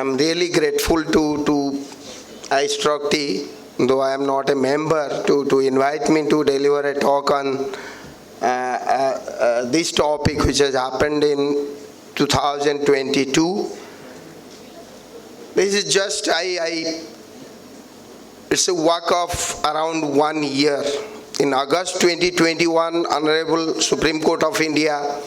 I'm really grateful to StructE, though I am not a member, to invite me to deliver a talk on this topic which has happened in 2022. This is just, it's a work of around 1 year. In August 2021, Honorable Supreme Court of India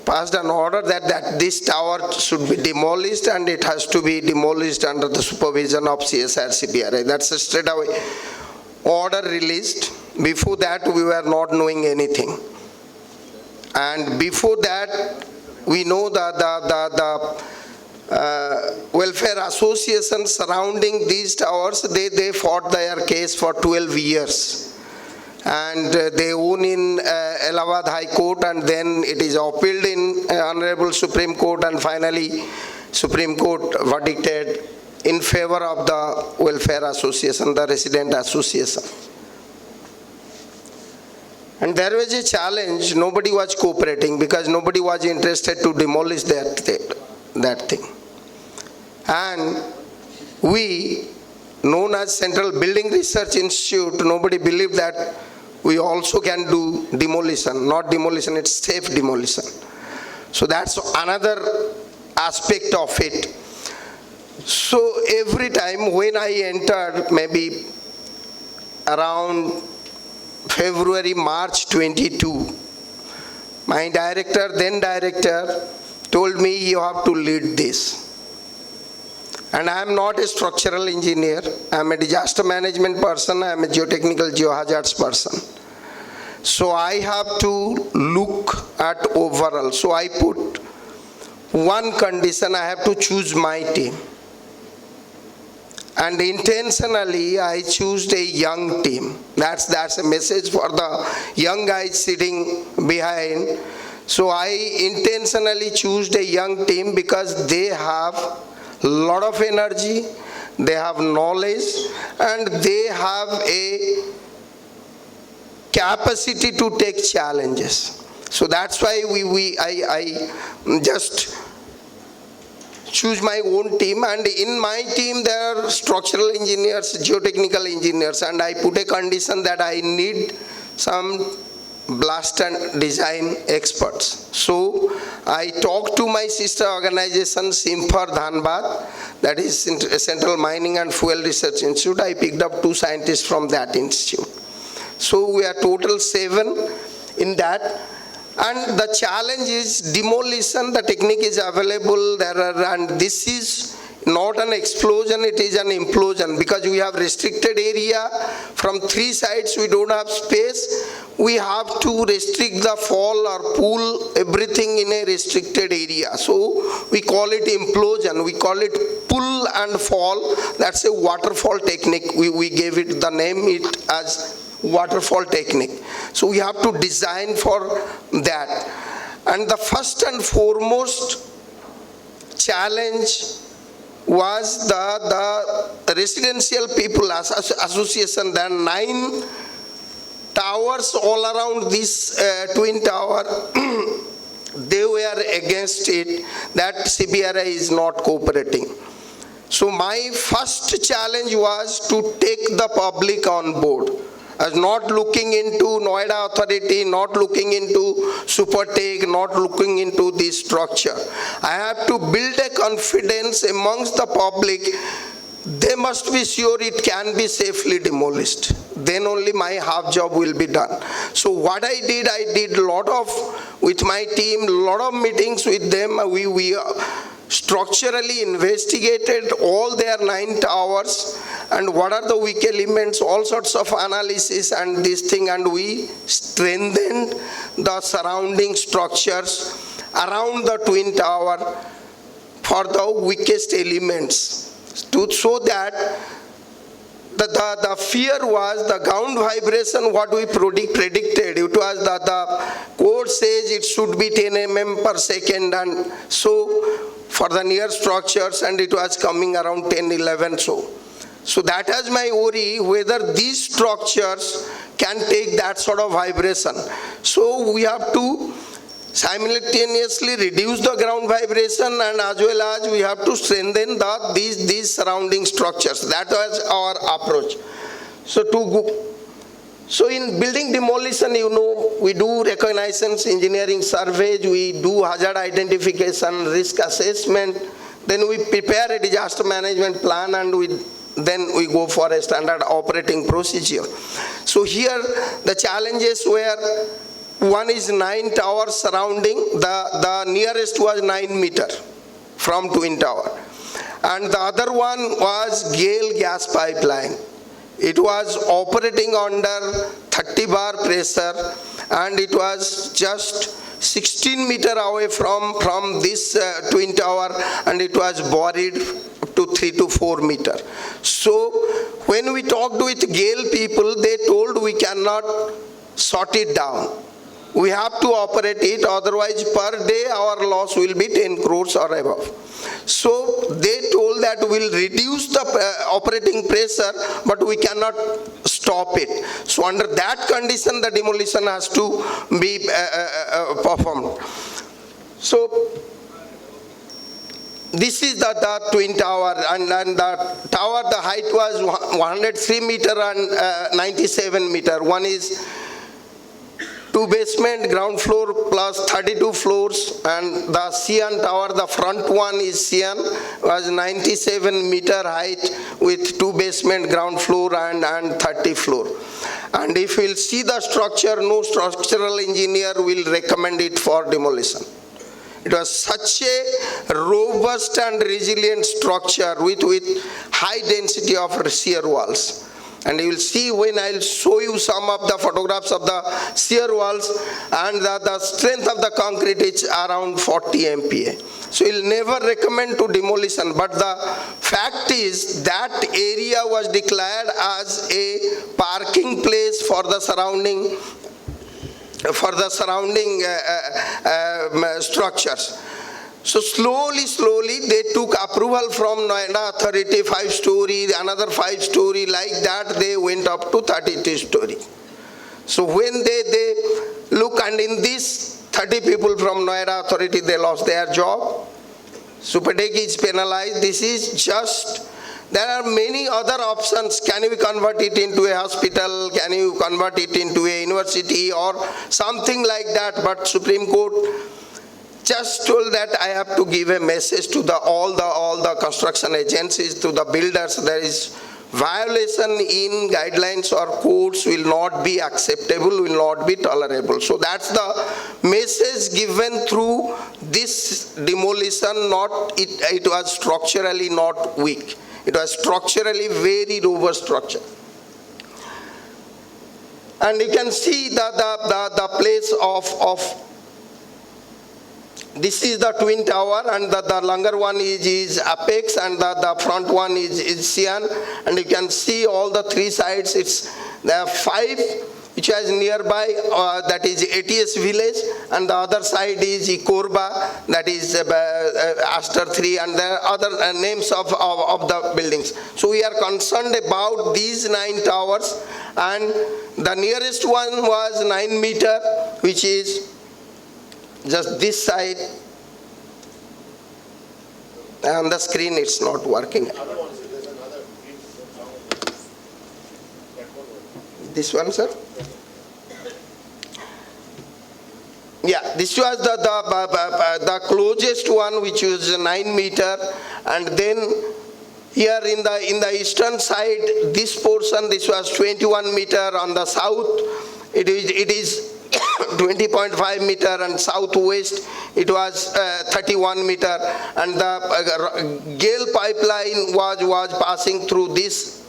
passed an order that this tower should be demolished, and it has to be demolished under the supervision of CSR CBRI. That's a straight away order released. Before that, we were not knowing anything. And before that, we know that the welfare associations surrounding these towers, they fought their case for 12 years. And they won in Allahabad High Court, and then it is appealed in Honorable Supreme Court, and finally Supreme Court verdicted in favor of the welfare association, the resident association. And there was a challenge. Nobody was cooperating because nobody was interested to demolish that thing. And we, known as Central Building Research Institute, nobody believed that we also can do demolition. Not demolition, it's safe demolition. So that's another aspect of it. So every time when I entered, maybe around February, March 22, my then director, told me you have to lead this. And I am not a structural engineer. I am a disaster management person. I am a geotechnical geohazards person. So I have to look at overall. So I put one condition: I have to choose my team. And intentionally, I chose a young team. That's a message for the young guys sitting behind. So I intentionally chose a young team because they have a lot of energy, they have knowledge, and they have a capacity to take challenges. So that's why I just choose my own team, and in my team there are structural engineers, geotechnical engineers, and I put a condition that I need some blast and design experts. So I talked to my sister organization, Simphar Dhanbad, that is Central Mining and Fuel Research Institute. I picked up 2 scientists from that institute. So we are total 7 in that. And the challenge is demolition. The technique is available there, and this is not an explosion, it is an implosion, because we have restricted area from 3 sides. We don't have space. We have to restrict the fall or pull everything in a restricted area. So we call it implosion. We call it pull and fall. That's a waterfall technique. We gave it the name it as waterfall technique. So we have to design for that. And the first and foremost challenge was the residential people association. There are 9 towers all around this twin tower. They were against it, that CBRI is not cooperating. So my first challenge was to take the public on board. As not looking into Noida Authority, not looking into Supertech, not looking into this structure. I have to build a confidence amongst the public. They must be sure it can be safely demolished. Then only my half job will be done. So what I did with my team, lot of meetings with them. We structurally investigated all their 9 towers and what are the weak elements, all sorts of analysis and this thing, and we strengthened the surrounding structures around the twin tower for the weakest elements, so that the fear was the ground vibration. What we predicted, it was that the code says it should be 10 mm per second, and so for the near structures, and it was coming around 10, 11. So that is my worry, whether these structures can take that sort of vibration. So we have to simultaneously reduce the ground vibration, and as well as we have to strengthen these surrounding structures. That was our approach. So in building demolition, we do reconnaissance engineering surveys, we do hazard identification, risk assessment, then we prepare a disaster management plan, and then we go for a standard operating procedure. So here the challenges were, one is 9 towers surrounding, the nearest was 9 meter from Twin Tower. And the other one was Gale gas pipeline. It was operating under 30 bar pressure, and it was just 16 meter away from this Twin Tower, and it was buried to 3 to 4 meter. So when we talked with Gale people, they told we cannot sort it down. We have to operate it, otherwise per day our loss will be 10 crores or above. So they told that we'll reduce the operating pressure, but we cannot stop it. So under that condition, the demolition has to be performed. So this is the Twin Tower, and the tower, the height was 103 meter and 97 meter. One is 2 basement, ground floor plus 32 floors, and the Sian Tower, the front one is Sian, was 97 meter height with 2 basement, ground floor and 30 floor. And if you'll see the structure, no structural engineer will recommend it for demolition. It was such a robust and resilient structure with high density of shear walls. And you will see when I will show you some of the photographs of the shear walls, and the strength of the concrete is around 40 MPa. So you will never recommend to demolition, but the fact is that area was declared as a parking place for the surrounding structures. So slowly they took approval from Noida authority, 5-story, another 5-story, like that they went up to 32-story. So when they look, and in this 30 people from Noida authority, they lost their job. Supertech is penalized. This is just, there are many other options. Can you convert it into a hospital? Can you convert it into a university or something like that? But Supreme Court just told that I have to give a message to all the construction agencies, to the builders. There is violation in guidelines or codes will not be acceptable, will not be tolerable. So that's the message given through this demolition. It was structurally not weak. It was structurally very robust structure. And you can see the place of this is the Twin Tower, and the longer one is Apex, and the front one is Sian. And you can see all the 3 sides. There are 5 which is nearby, that is ATS village, and the other side is Ikorba, that is Aster 3, and there are other names of the buildings. So we are concerned about these 9 towers, and the nearest one was 9 meter, which is just this side. On the screen it's not working. This one, sir? Yeah, this was the closest one, which was 9 meter, and then here in the eastern side, this portion, this was 21 meter. On the south, it is 20.5 meter, and southwest it was 31 meter, and the Gale pipeline was passing through this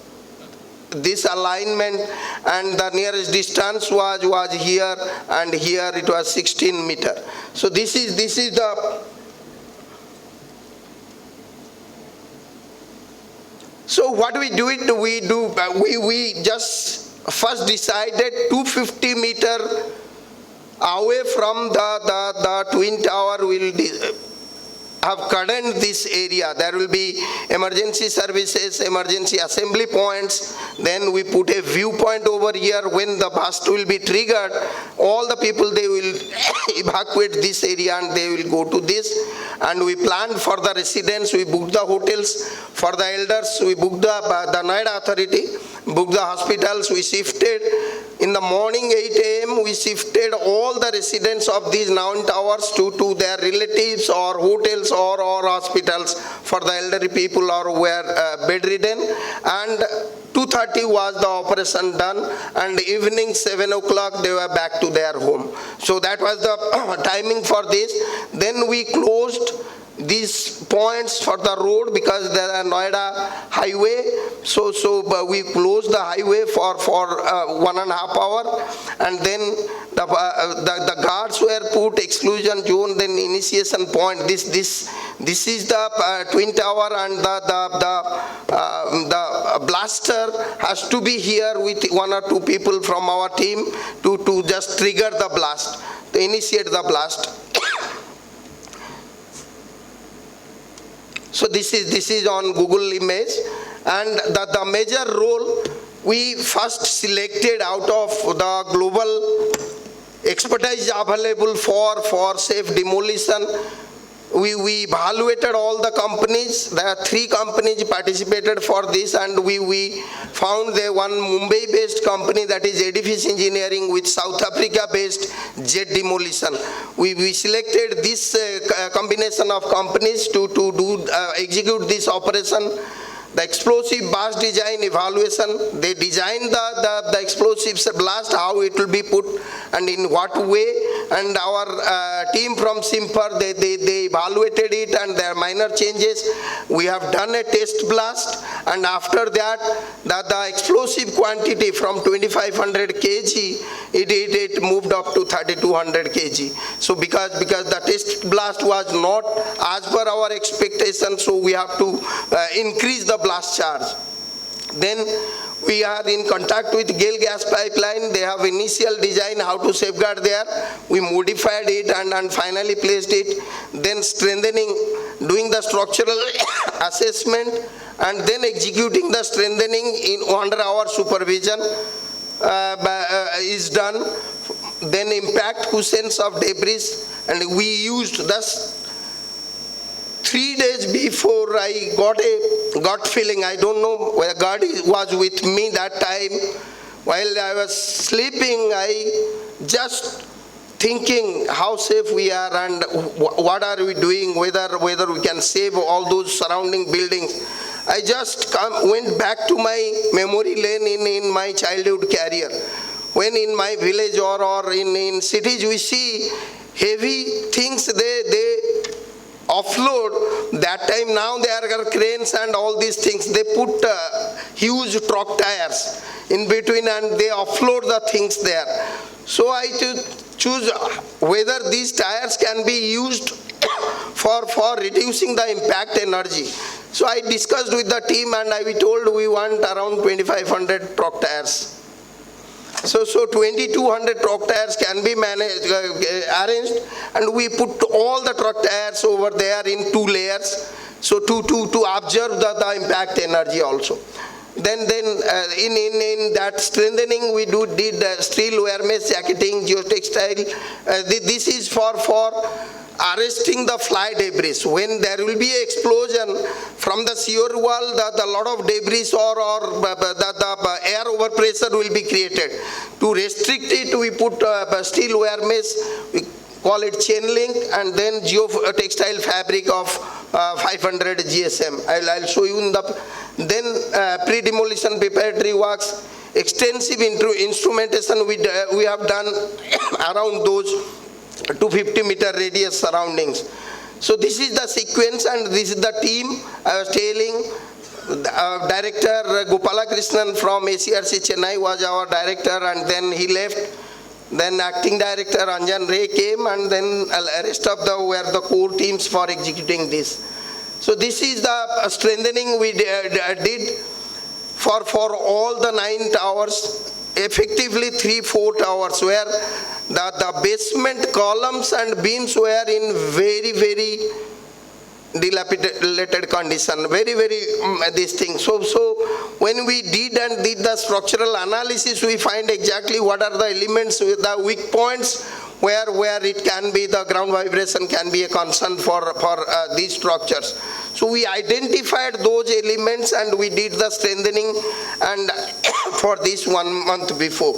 alignment, and the nearest distance was here, and here it was 16 meter. So this is the. So what we we just first decided 250 meter away from the Twin Tower will have cordoned this area. There will be emergency services, emergency assembly points. Then we put a viewpoint over here. When the burst will be triggered, all the people, they will evacuate this area and they will go to this. And we planned for the residents, we booked the hotels. For the elders, we booked the Noida authority, booked the hospitals. We shifted in the morning 8 a.m. we shifted all the residents of these 9 towers to their relatives or hotels or hospitals for the elderly people or were bedridden. And 2:30 was the operation done, and evening 7 o'clock they were back to their home. So that was the timing for this. Then we closed these points for the road because there are Noida highway. So we closed the highway for 1.5 hours, and then the guards were put exclusion zone, then initiation point. This is the twin tower, and the blaster has to be here with 1 or 2 people from our team to just trigger the blast, to initiate the blast. So this is on Google image, and the major role we first selected out of the global expertise available for safe demolition. We evaluated all the companies. There are 3 companies participated for this, and we found the one Mumbai-based company, that is Edifice Engineering, with South Africa-based jet demolition. We selected this combination of companies to execute this operation. The explosive blast design evaluation, they designed the explosives blast, how it will be put and in what way, and our team from Simper, they evaluated it and there are minor changes. We have done a test blast, and after that the explosive quantity from 2500 kg, it moved up to 3200 kg. So because the test blast was not as per our expectation, so we have to increase the blast charge. Then we are in contact with GAIL gas pipeline. They have initial design how to safeguard there. We modified it and finally placed it. Then strengthening, doing the structural assessment, and then executing the strengthening under our supervision is done. Then impact cushions of debris, and we used this. 3 days before, I got a gut feeling. I don't know where God was with me that time. While I was sleeping, I just thinking how safe we are and what are we doing, whether we can save all those surrounding buildings. I just went back to my memory lane in my childhood career. When in my village or in cities we see heavy things, they offload. That time, now there are cranes and all these things. They put huge truck tires in between and they offload the things there. So I choose whether these tires can be used for reducing the impact energy. So I discussed with the team and we told we want around 2500 truck tires. So 2200 truck tires can be managed, arranged, and we put all the truck tires over there in 2 layers, so to observe the impact energy also. Then in that strengthening we did steel wear mesh jacketing, geotextile. This is for arresting the fly debris. When there will be an explosion from the shear wall, the lot of debris or the air overpressure will be created. To restrict it, we put steel wear mesh, we call it chain link, and then geotextile fabric of 500 GSM. I'll show you in the. Then pre-demolition preparatory works, extensive instrumentation we have done around those 250-meter radius surroundings. So this is the sequence and this is the team. I was telling, Director Gopala Krishnan from ACRC Chennai was our director, and then he left. Then acting director Anjan Ray came, and then rest of were the core teams for executing this. So this is the strengthening we did for all the 9 towers. Effectively 3-4 towers where the basement columns and beams were in very dilapidated condition, very this thing. So when we did the structural analysis, we find exactly what are the elements with the weak points, where it can be the ground vibration can be a concern for these structures. So we identified those elements and we did the strengthening and for this 1 month before.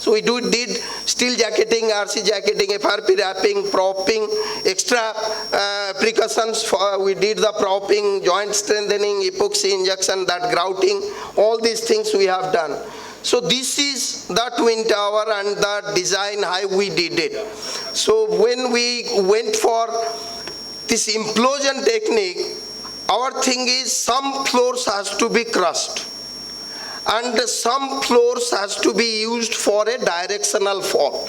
So we did steel jacketing, RC jacketing, FRP wrapping, propping, extra precautions. We did the propping, joint strengthening, epoxy injection, that grouting, all these things we have done. So this is the Twin Tower and the design, how we did it. So when we went for this implosion technique, our thing is some floors has to be crushed and some floors has to be used for a directional fall.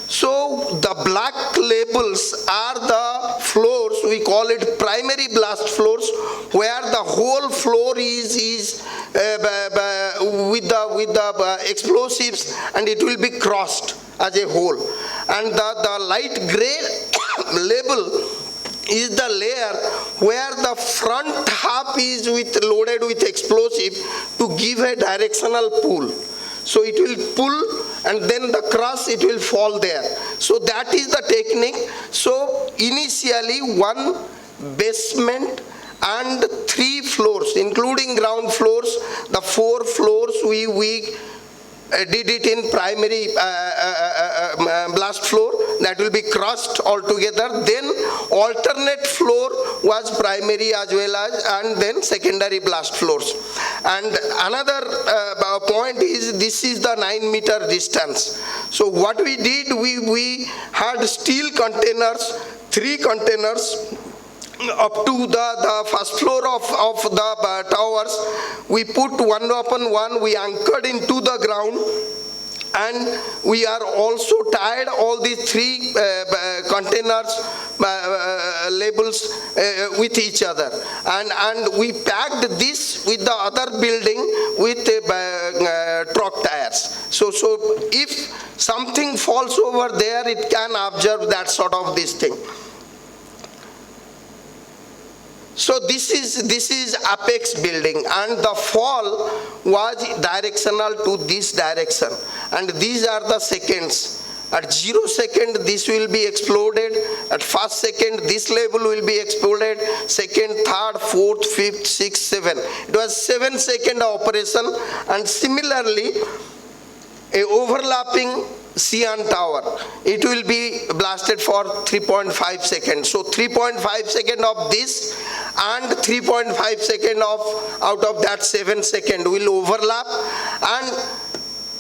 So the black labels are the floors, we call it primary blast floors, where the whole floor is with the explosives and it will be crossed as a whole. And the light gray label is the layer where the front half is loaded with explosive to give a directional pull. So it will pull and then the cross, it will fall there. So that is the technique. So initially one basement and 3 floors, including ground floors, the 4 floors we did it in primary blast floor, that will be crossed altogether. Then alternate floor was primary as well as, and then secondary blast floors. And another point is, this is the 9-meter distance. So what we did, we had steel containers, 3 containers up to the first floor of the towers. We put one upon one, we anchored into the ground, and we are also tied all these 3 containers labels with each other, and we packed this with the other building with truck tires. So if something falls over there, it can absorb that sort of this thing. So this is apex building, and the fall was directional to this direction, and these are the seconds. At 0 second this will be exploded, at 1st second this level will be exploded, 2nd, 3rd, 4th, 5th, 6th, 7th. It was 7-second operation, and similarly a overlapping Sion tower, it will be blasted for 3.5 seconds. So 3.5 seconds of this and 3.5 seconds out of that 7 second will overlap, and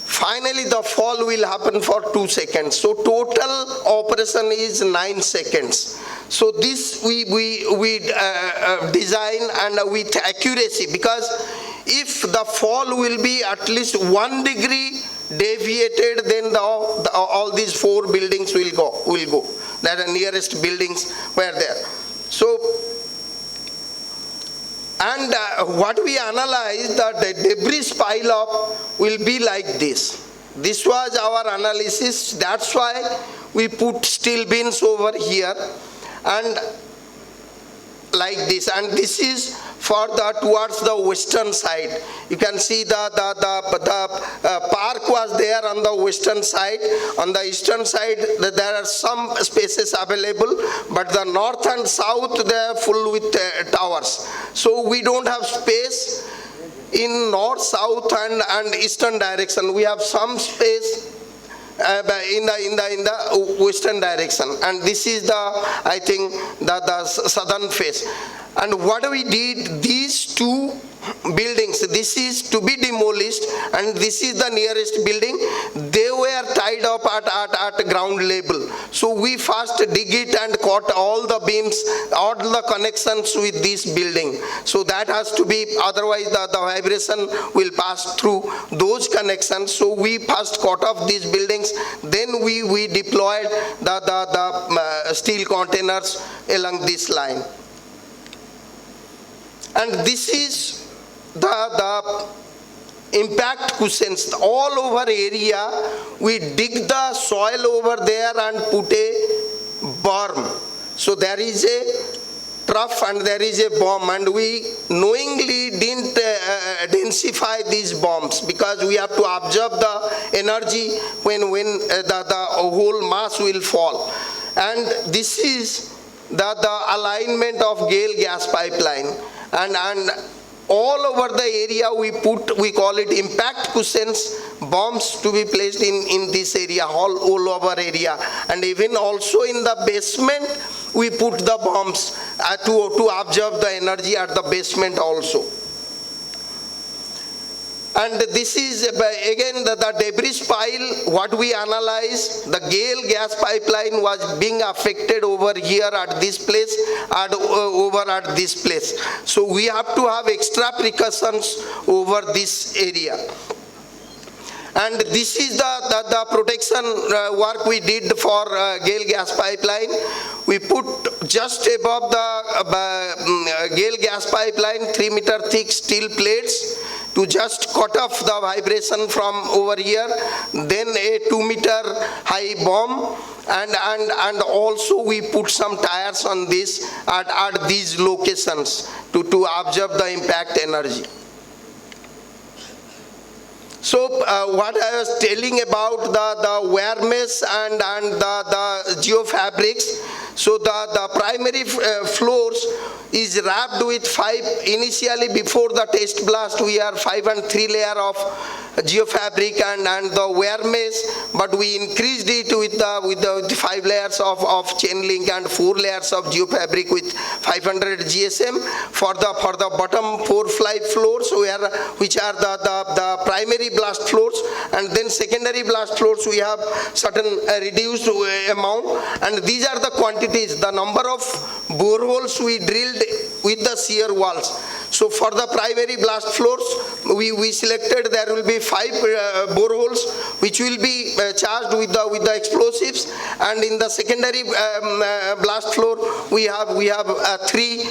finally the fall will happen for 2 seconds. So total operation is 9 seconds. So this we design and with accuracy, because if the fall will be at least 1 degree deviated, then all these 4 buildings will go. That are nearest buildings were there. So, and what we analyzed, that the debris pile up will be like this. This was our analysis. That's why we put steel bins over here and like this, and this is for towards the western side. You can see the park was there on the western side. On the eastern side there are some spaces available, but the north and south they are full with towers. So we don't have space in north, south and eastern direction. We have some space in the western direction, and this is I think the southern face. And what we did, these 2 buildings, this is to be demolished and this is the nearest building, they were tied up at ground level. So we first dig it and cut all the beams, all the connections with this building. So that has to be, otherwise the vibration will pass through those connections. So we first cut off these buildings, then we deployed the steel containers along this line. And this is the impact cushions all over area. We dig the soil over there and put a berm. So there is a trough and there is a bomb, and we knowingly didn't densify these bombs because we have to absorb the energy when the whole mass will fall. And this is the alignment of GAIL gas pipeline, and all over the area we call it impact cushions, bombs to be placed in this area, all over area, and even also in the basement we put the bombs to absorb the energy at the basement also. And this is again the debris pile, what we analyze, the GAIL gas pipeline was being affected over here at this place and over at this place. So we have to have extra precautions over this area. And this is the protection work we did for GAIL gas pipeline. We put just above the GAIL gas pipeline 3-meter thick steel plates to just cut off the vibration from over here, then a 2-meter high bomb, and also we put some tires on this at these locations to absorb the impact energy. So what I was telling about the wire mesh and the geofabrics, so the primary floors is wrapped with 5, initially before the test blast we are 5 and 3 layer of geofabric and the wire mesh, but we increased it with the 5 layers of chain link and 4 layers of geofabric with 500 GSM for the bottom 4 flight floors which are the primary blast floors, and then secondary blast floors we have certain reduced amount, and these are the quantities, the number of boreholes we drilled with the shear walls. So for the primary blast floors we selected there will be 5 boreholes which will be charged with the explosives, and in the secondary blast floor we have 3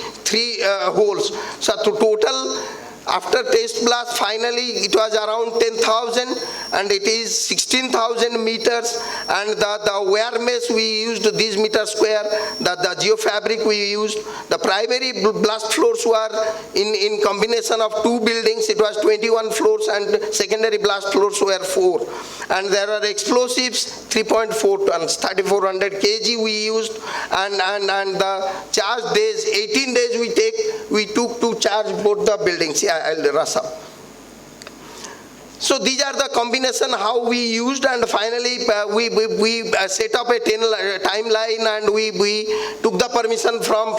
holes. So to total, after test blast, finally it was around 10,000 and it is 16,000 meters, and the wire mesh we used this meter square, the geofabric we used, the primary blast floors were in combination of 2 buildings, it was 21 floors, and secondary blast floors were 4, and there are explosives 3.4 tons, 3,400 kg we used, and the charge days, 18 days we took to charge both the buildings. I'll rush up. So these are the combination how we used, and finally we set up a timeline, and we took the permission from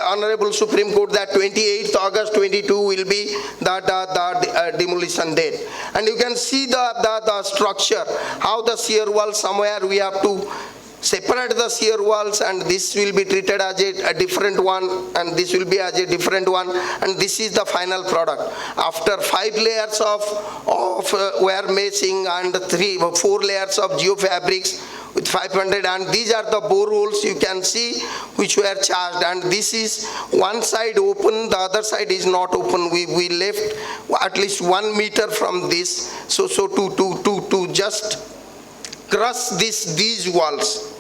Honorable Supreme Court that 28th August 22 will be the demolition date. And you can see the structure, how the shear wall, somewhere we have to separate the shear walls, and this will be treated as a different one, and this will be as a different one, and this is the final product. After 5 layers of wire meshing and 4 layers of geofabrics with 500, and these are the boreholes you can see which were charged, and this is one side open, the other side is not open. We left at least 1 meter from this, so to just crush these walls.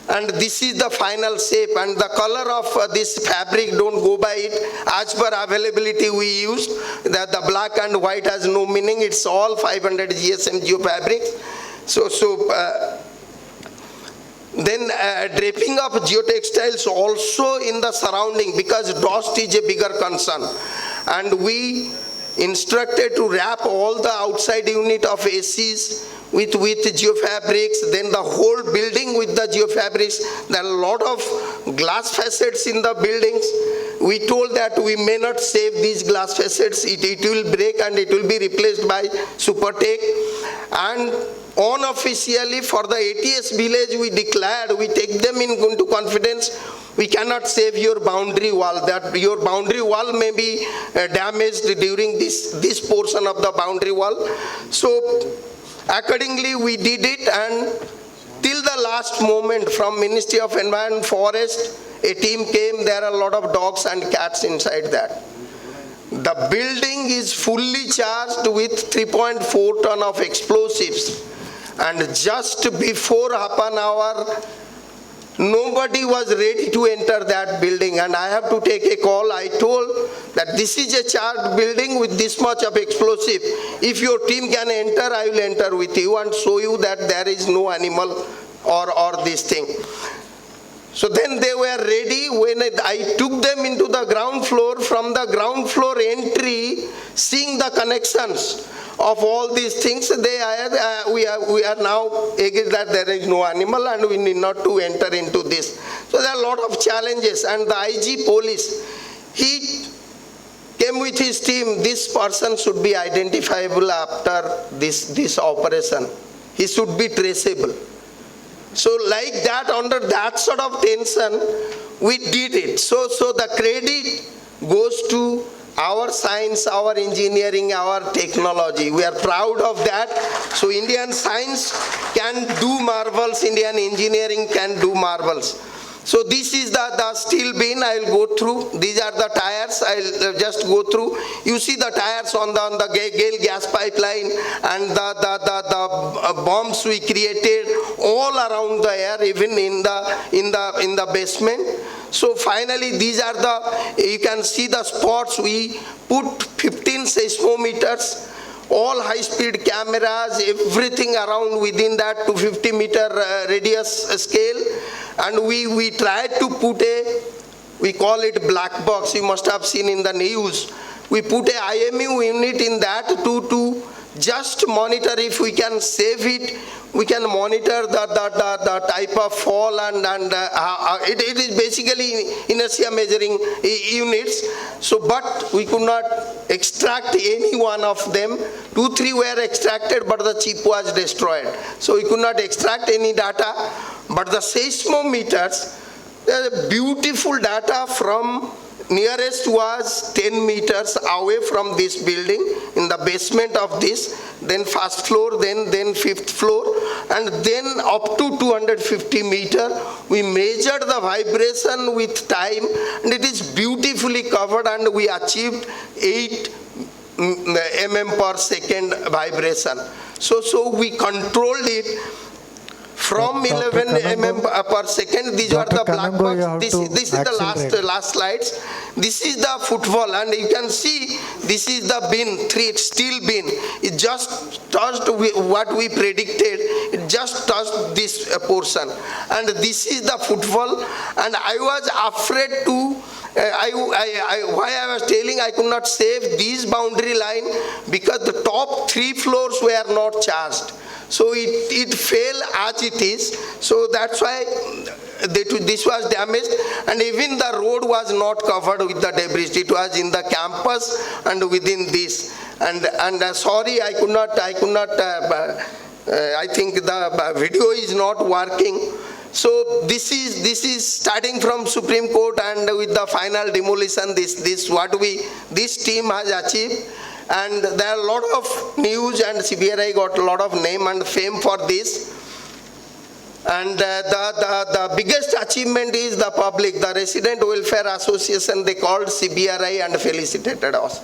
And this is the final shape, and the color of this fabric, don't go by it, as per availability we used, that the black and white has no meaning, it's all 500 GSM geofabric. Then draping of geotextiles also in the surrounding, because dust is a bigger concern, and we instructed to wrap all the outside unit of ACs with geofabrics, then the whole building with the geofabrics. There are a lot of glass facets in the buildings. We told that we may not save these glass facets, it will break and it will be replaced by Supertech. And unofficially for the ATS village we declared, we take them into confidence, we cannot save your boundary wall, that your boundary wall may be damaged during this portion of the boundary wall. So accordingly we did it, and till the last moment from Ministry of Environment and Forest, a team came, there are a lot of dogs and cats inside that. The building is fully charged with 3.4 ton of explosives, and just before half an hour Nobody was ready to enter that building, and I have to take a call. I told that this is a charged building with this much of explosive. If your team can enter, I will enter with you and show you that there is no animal or this thing. So then they were ready. When I took them into the ground floor, from the ground floor entry, seeing the connections of all these things, we are now agreed that there is no animal and we need not to enter into this. So there are a lot of challenges, and the IG police, he came with his team. This person should be identifiable after this operation. He should be traceable. So like that, under that sort of tension, we did it. So the credit goes to our science, our engineering, our technology. We are proud of that. So Indian science can do marvels, Indian engineering can do marvels. So this is the steel bin. I will go through. These are the tires. I will just go through. You see the tires on the Gale gas pipeline and the bombs we created all around the air, even in the basement. So finally, these are you can see the spots. We put 15 seismometers, all high-speed cameras, everything around within that 250-meter radius scale. And we tried to put we call it black box. You must have seen in the news. We put a IMU unit in that to just monitor if we can save it. We can monitor the type of fall and it is basically inertia measuring units. So, but we could not extract any one of them. 2-3 were extracted, but the chip was destroyed. So we could not extract any data. But the seismometers, there are beautiful data from nearest was 10 meters away from this building in the basement of this, then first floor, then fifth floor, and then up to 250 meter. We measured the vibration with time, and it is beautifully covered, and we achieved 8 mm per second vibration. So we controlled it from 11 mm per second. These are the black box. This is the last slides. This is the footwall, and you can see this is the bin, steel bin. It just touched what we predicted. It just touched this portion, and this is the footwall. And I was afraid to. Why I was telling I could not save this boundary line, because the top 3 floors were not charged. So it fell as it is. So that's why this was damaged, and even the road was not covered with the debris. It was in the campus and within this. And sorry, I could not. I think the video is not working. So this is starting from Supreme Court, and with the final demolition, this team has achieved. And there are a lot of news, and CBRI got a lot of name and fame for this. And the biggest achievement is the public, the Resident Welfare Association. They called CBRI and felicitated us.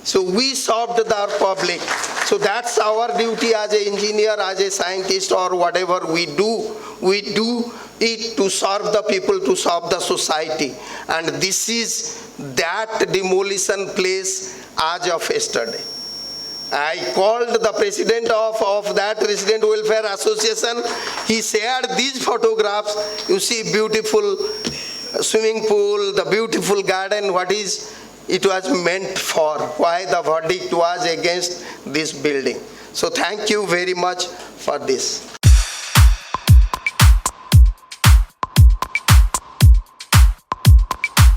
So we served our public. So that's our duty as an engineer, as a scientist, or whatever we do. We do it to serve the people, to serve the society. And this is that demolition place as of yesterday. I called the president of that Resident Welfare Association. He shared these photographs. You see beautiful swimming pool, the beautiful garden, it was meant for, why the verdict was against this building. So thank you very much for this.